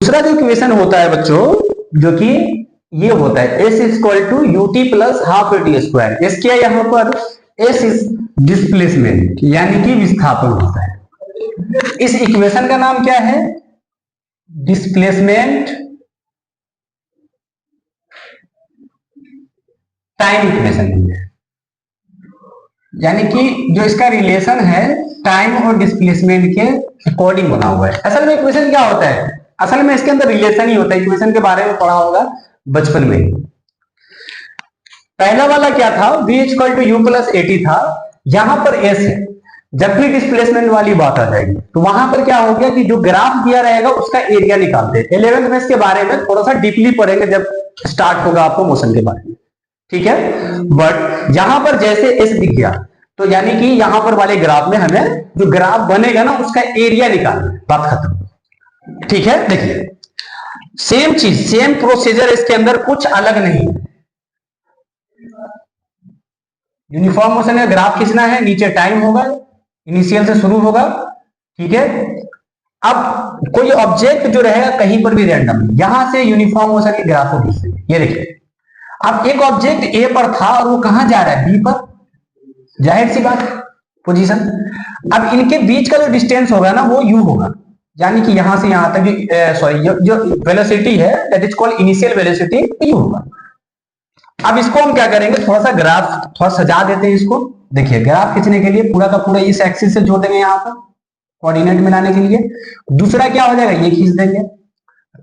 दूसरा जो इक्वेशन होता है बच्चों, जो कि ये होता है s equal to u t plus half t square. S क्या यहां पर, एस इज डिस्प्लेसमेंट यानी कि विस्थापन होता है। इस इक्वेशन का नाम क्या है, डिस्प्लेसमेंट टाइम इक्वेशन है, यानी कि जो इसका रिलेशन है टाइम और डिस्प्लेसमेंट के अकॉर्डिंग बना हुआ है। असल में इक्वेशन क्या होता है, असल में इसके अंदर रिलेशन ही होता है। इक्वेशन के बारे में पढ़ा होगा बचपन में। पहला वाला क्या था, v equal to u plus a t था, यहां पर s है। जब भी डिस्प्लेसमेंट वाली बात आ जाएगी तो वहां पर क्या हो गया कि जो ग्राफ दिया रहेगा उसका एरिया निकालते हैं। 11th में इसके बारे में थोड़ा सा डीपली पढ़ेंगे जब स्टार्ट होगा आपको मोशन के बारे में, ठीक है। बट यहां पर जैसे s दिख गया तो यानी कि यहां पर वाले ग्राफ में हमें जो ग्राफ बनेगा ना उसका एरिया निकालना है, बात खत्म, ठीक है। देखिए सेम चीज, सेम प्रोसीजर, इसके अंदर कुछ अलग नहीं है। यूनिफॉर्म मोशन में ग्राफ खींचना है, नीचे टाइम होगा, इनिशियल से शुरू होगा, ठीक है। अब कोई ऑब्जेक्ट जो रहेगा कहीं पर भी रैंडम, यहां से यूनिफॉर्म मोशन के ग्राफ को खींचते हैं। ये देखिए अब एक ऑब्जेक्ट ए पर था और वो कहां जा रहा है, बी पर, जाहिर सी बात पोजीशन। अब इनके बीच का जो डिस्टेंस होगा ना वो यू होगा, यानी कि यहां से यहां तक सॉरी जो वेलोसिटी है that is called initial velocity you होगा। अब इसको हम क्या करेंगे, थोड़ा सा ग्राफ थोड़ा सजा देते हैं इसको। देखिए ग्राफ खींचने के लिए पूरा का पूरा इस एक्सिस से जोड़ देंगे यहाँ पर कोऑर्डिनेट मिलाने के लिए। दूसरा क्या हो जाएगा, ये खींच देंगे,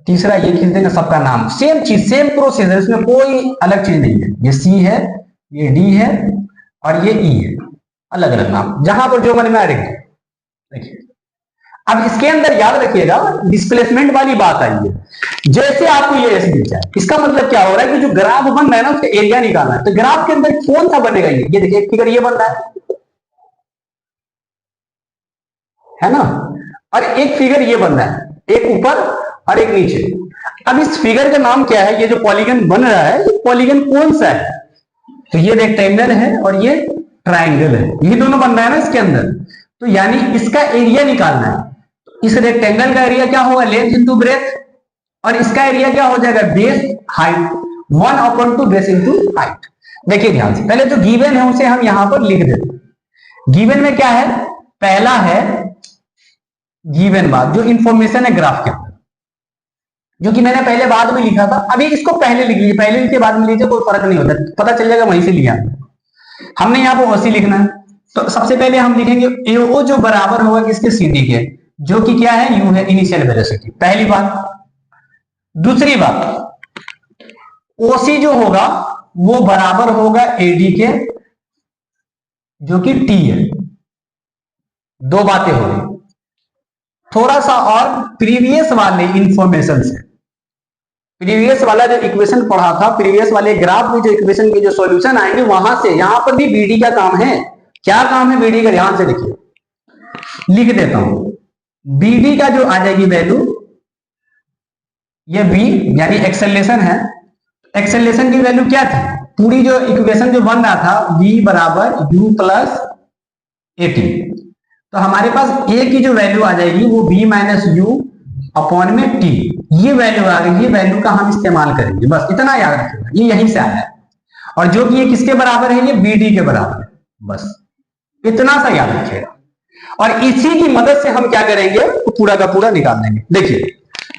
तीसरा ये खींच देंगे, सबका नाम सेम चीज, सेम प्रोसेस, इसमें कोई अलग चीज नहीं है। ये सी है, ये डी है और ये ई है, अलग अलग नाम, जहां पर जो मन में आ रही है। देखिए अब इसके अंदर याद रखिएगा डिस्प्लेसमेंट वाली बात आई है। जैसे आपको ये एस दिख जाए, इसका मतलब क्या हो रहा है कि जो ग्राफ बन रहा है ना उसका एरिया निकालना है। तो ग्राफ के अंदर कौन सा बनेगा, ये देखिए एक फिगर ये बन रहा है ना, और एक फिगर ये बन रहा है, एक ऊपर और एक नीचे। अब इस फिगर का नाम क्या है, ये जो पॉलीगन बन रहा है ये पॉलीगन कौन सा है, तो ये रेक्टेंगल है और ये ट्राइंगल है, ये दोनों बन रहा है ना इसके अंदर। तो यानी इसका एरिया निकालना है। इस रेक्टेंगल का एरिया क्या होगा, लेंथ इंटू ब्रेथ, और इसका एरिया क्या हो जाएगा, base height, 1/2 base into height. देखिए ध्यान से, पहले जो गिवन है उसे हम यहां पर लिख देते हैं। गिवन में क्या है, पहला है गिवन बात जो इंफॉर्मेशन है ग्राफ के अंदर, जो कि मैंने पहले बाद में लिखा था, अभी इसको पहले लिख लीजिए, पहले लिखे बाद में लीजिए, कोई फर्क नहीं होता, पता चल जाएगा वहीं से लिया। हमने यहाँ पर ओसी लिखना है, तो सबसे पहले हम लिखेंगे एओ जो बराबर होगा किसके, सीडी के, जो कि क्या है, यू है, इनिशियल वेलोसिटी, पहली बात। दूसरी बात, ओसी जो होगा वो बराबर होगा एडी के, जो कि टी है। दो बातें हो गई। थोड़ा सा और प्रीवियस वाले इंफॉर्मेशन से, प्रीवियस वाला जो इक्वेशन पढ़ा था, प्रीवियस वाले ग्राफ में जो इक्वेशन के जो सॉल्यूशन आएंगे वहां से यहां पर भी बीडी का काम है। क्या काम है बीडी का, ध्यान से देखिए, लिख देता हूं। बीडी का जो आ जाएगी वैल्यू, ये बी यानी एक्सेलरेशन है। एक्सेलरेशन की वैल्यू क्या थी, पूरी जो इक्वेशन जो बन रहा था v बराबर u प्लस एटी, तो हमारे पास a की जो वैल्यू आ जाएगी वो v माइनस यू अपॉन में t, ये वैल्यू आ गई। ये वैल्यू का हम इस्तेमाल करेंगे, बस इतना याद रखिएगा, ये यहीं से आया है। और जो कि ये किसके बराबर है, ये bd के बराबर है, बस इतना सा याद रखिएगा। और इसी की मदद से हम क्या करेंगे, तो पूरा का पूरा निकाल देंगे। देखिए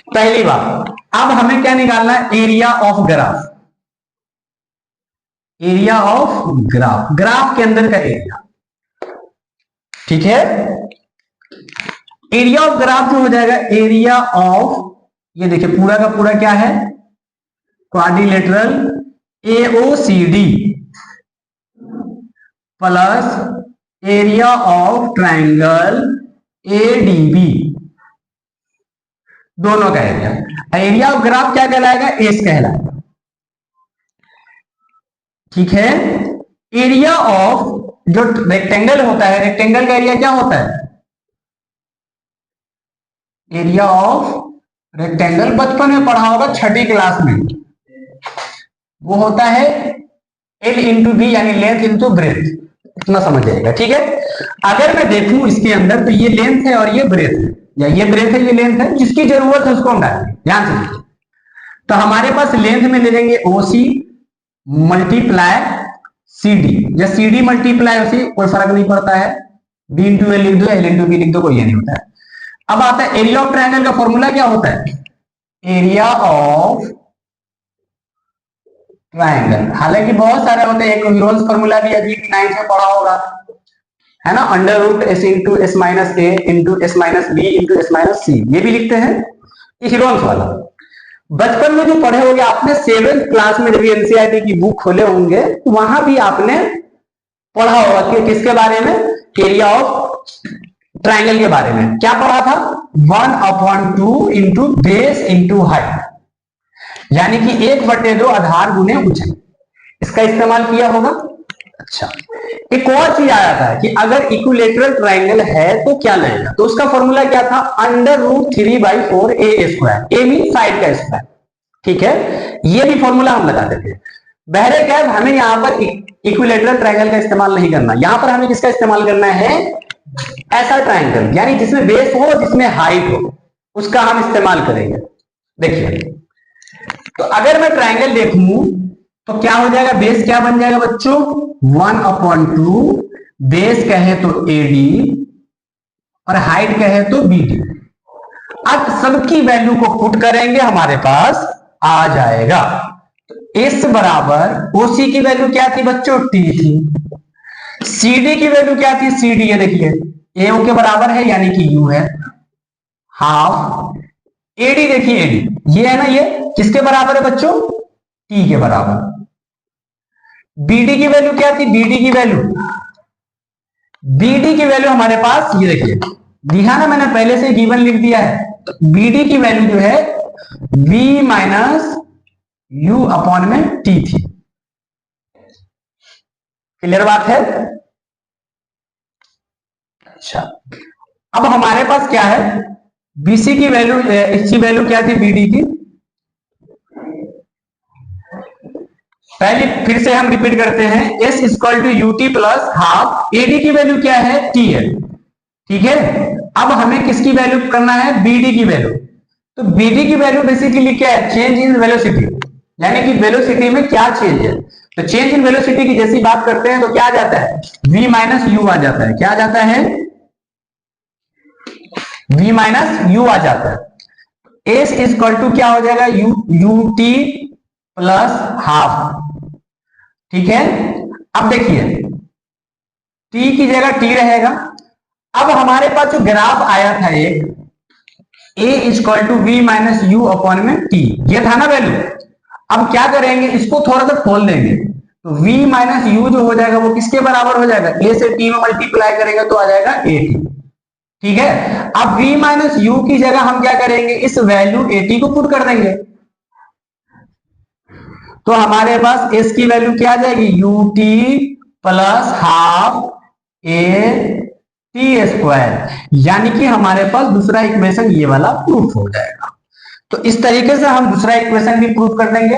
पहली बात, अब हमें क्या निकालना है, area of graph, area of graph, graph के अंदर का एरिया, ठीक है। एरिया ऑफ ग्राफ जो हो जाएगा, एरिया ऑफ, ये देखिए पूरा का पूरा क्या है, quadrilateral AOCD plus area of triangle ADB, दोनों का एरिया। एरिया ऑफ ग्राफ क्या कहलाएगा, एस कहलाएगा, ठीक है। एरिया ऑफ जो रेक्टेंगल होता है, रेक्टेंगल का एरिया क्या होता है, एरिया ऑफ रेक्टेंगल बचपन में पढ़ा होगा छठी क्लास में, वो होता है एल इंटू बी यानी लेंथ इंटू ब्रेथ, इतना समझ जाएगा, ठीक है। अगर मैं देखूं इसके अंदर तो ये लेंथ है और ये ब्रेथ है, या ये ब्रेथ है, ये लेंथ है, जिसकी जरूरत है उसको हम डालेंगे। ध्यान से देखिए, तो हमारे पास लेंथ में ले लेंगे ओसी मल्टीप्लाई सी डी, या सी डी मल्टीप्लाई ओसी, कोई फर्क नहीं पड़ता है, बी इंटू ए लिख दो, एल इंटू बी लिख दो, कोई ये नहीं होता है। अब आता है एरिया ऑफ ट्रायंगल का फॉर्मूला क्या होता है, एरिया ऑफ ट्रायंगल, हालांकि बहुत सारे होते हैं, एक हीरोन्स फॉर्मूला भी अभी 9th में पढ़ा होगा, है ना, under root s into s minus a into s minus b into s minus c, ये भी लिखते हैं, ये हीरोन्स वाला। बचपन में जो पढ़े होंगे आपने 7th क्लास में, जब एनसीईआरटी की बुक खोले होंगे तो वहां भी आपने पढ़ा होगा कि किसके बारे में, एरिया ऑफ ट्राइंगल के बारे में। क्या पढ़ा था, 1/2 इंटू बेस इंटू हाइट, यानी कि 1/2 आधार गुने ऊंचाई, इसका इस्तेमाल किया होगा। अच्छा, एक और चीज आया था कि अगर इक्विलेटरल ट्राइंगल है तो क्या लगेगा, तो उसका फॉर्मूला क्या था, अंडर रूट 3/4 ए स्क्वायर, ए मीन साइड का स्क्वायर, ठीक है, ये भी फॉर्मूला हम लगाते थे। बहरे क्या, हमें यहां पर इक्विलेटरल ट्राइंगल का इस्तेमाल नहीं करना, यहां पर हमें किसका इस्तेमाल करना है, ऐसा ट्राइंगल, यानी जिसमें बेस हो जिसमें हाइट हो, उसका हम इस्तेमाल करेंगे। देखिए, तो अगर मैं ट्राइंगल देखूं तो क्या हो जाएगा, बेस क्या बन जाएगा बच्चों, 1/2, बेस कहे तो AD और हाइट कहे तो BD। अब सबकी वैल्यू को पुट करेंगे, हमारे पास आ जाएगा, तो S बराबर OC की वैल्यू क्या थी बच्चों, T थी, CD की वैल्यू क्या थी, CD है, देखिए AO के बराबर है यानी कि U है, हाफ AD, देखिए AD ये है ना, ये किसके बराबर है बच्चों, T के बराबर। BD की वैल्यू क्या थी, BD की वैल्यू हमारे पास ये देखिए दिया ना, मैंने पहले से गिवन लिख दिया है, तो BD की वैल्यू जो है V माइनस U अपॉन में T थी। क्लियर बात है। अच्छा, अब हमारे पास क्या है, BC की वैल्यू, इसकी वैल्यू क्या थी BD की, पहले फिर से हम रिपीट करते हैं, S equal to UT plus half, AD की वैल्यू क्या है, T है, ठीक है। अब हमें किसकी वैल्यू करना है, BD की वैल्यू, तो BD की वैल्यू बेसिकली क्या है, चेंज इन वेलोसिटी, यानी कि वेलोसिटी में क्या चेंज है, तो चेंज इन वेलोसिटी की जैसी बात करते हैं तो क्या आ जाता है, V माइनस U आ जाता है, क्या आ जाता है, V माइनस U आ जाता है। S इक्वल टू क्या हो जाएगा, UT प्लस हाफ, ठीक है। अब देखिए T की जगह T रहेगा। अब हमारे पास जो ग्राफ आया था एक, A equal to V minus U upon में T, ये था ना वैल्यू। अब क्या करेंगे, इसको थोड़ा सा खोल देंगे, तो V माइनस U जो हो जाएगा वो किसके बराबर हो जाएगा, A से T में मल्टीप्लाई करेंगे तो आ जाएगा AT, ठीक है। अब V माइनस U की जगह हम क्या करेंगे, इस वैल्यू AT को पुट कर देंगे, तो हमारे पास S की वैल्यू क्या आ जाएगी, UT plus half AT square, यानी कि हमारे पास दूसरा इक्वेशन ये वाला प्रूफ हो जाएगा। तो इस तरीके से हम दूसरा इक्वेशन भी प्रूफ कर देंगे।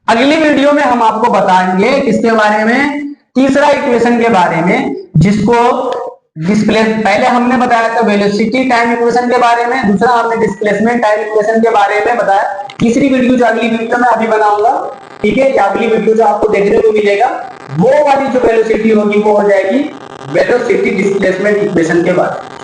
अगली वीडियो में हम आपको बताएंगे किसके बारे में, तीसरा इक्वेशन के बारे में, जिसको डिस्प्लेस, पहले हमने बताया था वेलोसिटी टाइम इक्वेशन के बारे में, दूसरा हमने डिस्प्लेसमेंट टाइम इक्वेशन के बारे में बताया। तीसरी वीडियो जो अगली वीडियो में अभी बनाऊंगा, ठीक है, अगली वीडियो जो आपको देखने को मिलेगा वो वाली जो वेलोसिटी होगी वो हो जाएगी वेलोसिटी डिस्प्लेसमेंट इक्वेशन के बारे में।